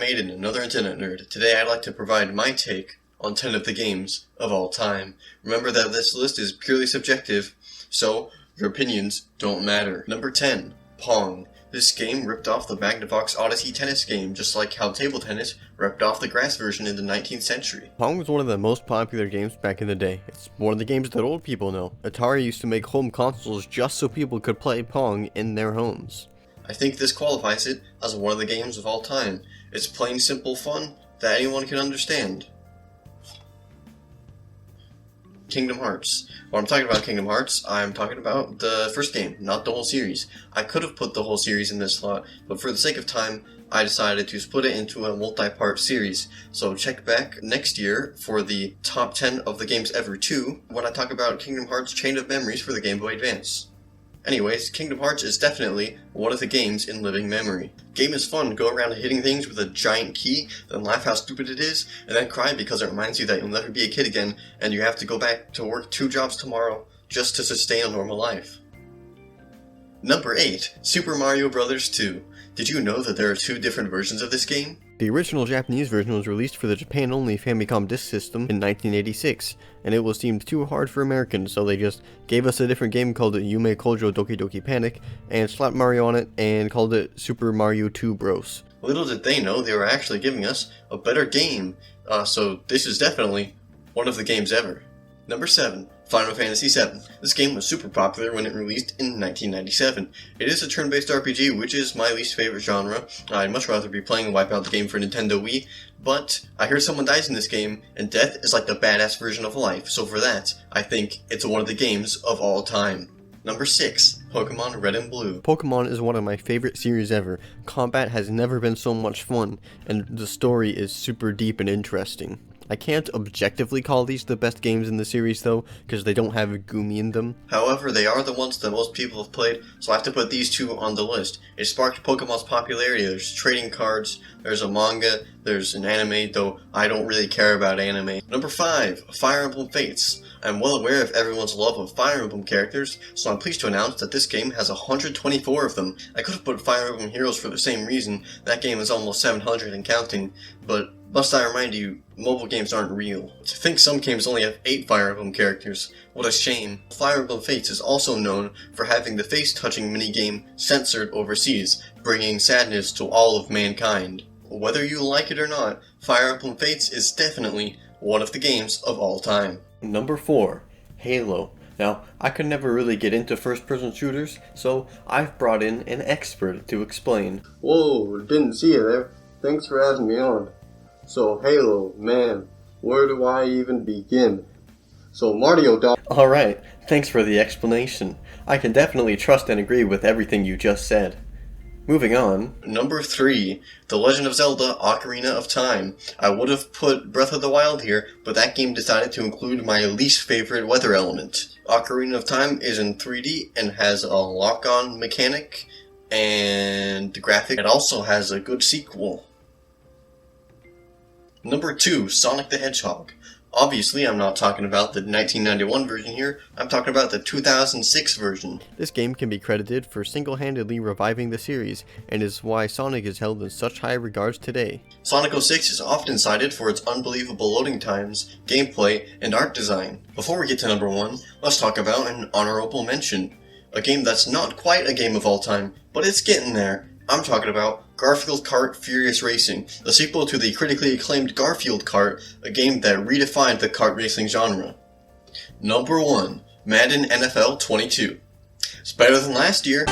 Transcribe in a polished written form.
Maiden, another internet nerd. Today I'd like to provide my take on 10 of the games of all time. Remember that this list is purely subjective, so your opinions don't matter. Number 10, Pong. This game ripped off the Magnavox Odyssey tennis game, just like how table tennis ripped off the grass version in the 19th century. Pong was one of the most popular games back in the day. It's one of the games that old people know. Atari used to make home consoles just so people could play Pong in their homes. I think this qualifies it as one of the games of all time. It's plain simple fun that anyone can understand. Kingdom Hearts. When I'm talking about Kingdom Hearts, I'm talking about the first game, not the whole series. I could have put the whole series in this slot, but for the sake of time, I decided to split it into a multi-part series. So check back next year for the top 10 of the games ever 2 when I talk about Kingdom Hearts Chain of Memories for the Game Boy Advance. Anyways, Kingdom Hearts is definitely one of the games in living memory. Game is fun, go around hitting things with a giant key, then laugh how stupid it is, and then cry because it reminds you that you'll never be a kid again, and you have to go back to work 2 jobs tomorrow just to sustain a normal life. Number 8, Super Mario Bros. 2. Did you know that there are 2 different versions of this game? The original Japanese version was released for the Japan-only Famicom Disk System in 1986, and it was deemed too hard for Americans, so they just gave us a different game called Yume Kojo Doki Doki Panic, and slapped Mario on it, and called it Super Mario 2 Bros. Little did they know they were actually giving us a better game, so this is definitely one of the games ever. Number 7, Final Fantasy VII. This game was super popular when it released in 1997. It is a turn-based RPG, which is my least favorite genre. I'd much rather be playing Wipeout the game for Nintendo Wii, but I hear someone dies in this game, and death is like the badass version of life, so for that, I think it's one of the games of all time. Number 6, Pokemon Red and Blue. Pokemon is one of my favorite series ever. Combat has never been so much fun, and the story is super deep and interesting. I can't objectively call these the best games in the series though, because they don't have a Gumi in them. However, they are the ones that most people have played, so I have to put these 2 on the list. It sparked Pokemon's popularity. There's trading cards, there's a manga, there's an anime, though I don't really care about anime. Number 5, Fire Emblem Fates. I'm well aware of everyone's love of Fire Emblem characters, so I'm pleased to announce that this game has 124 of them. I could have put Fire Emblem Heroes for the same reason. That game is almost 700 and counting, but must I remind you, mobile games aren't real. To think some games only have 8 Fire Emblem characters, what a shame. Fire Emblem Fates is also known for having the face-touching minigame censored overseas, bringing sadness to all of mankind. Whether you like it or not, Fire Emblem Fates is definitely one of the games of all time. Number 4, Halo. Now, I could never really get into first-person shooters, so I've brought in an expert to explain. Whoa, didn't see you there. Thanks for having me on. So Halo, man, where do I even begin? So Mario Dog. Alright, thanks for the explanation. I can definitely trust and agree with everything you just said. Moving on. Number 3, The Legend of Zelda Ocarina of Time. I would have put Breath of the Wild here, but that game decided to include my least favorite weather element. Ocarina of Time is in 3D and has a lock-on mechanic, and the graphic. It also has a good sequel. Number 2, Sonic the Hedgehog. Obviously, I'm not talking about the 1991 version here, I'm talking about the 2006 version. This game can be credited for single-handedly reviving the series, and is why Sonic is held in such high regards today. Sonic 06 is often cited for its unbelievable loading times, gameplay, and art design. Before we get to number 1, let's talk about an honorable mention. A game that's not quite a game of all time, but it's getting there. I'm talking about Garfield Kart Furious Racing, the sequel to the critically acclaimed Garfield Kart, a game that redefined the kart racing genre. Number 1, Madden NFL 22. It's better than last year.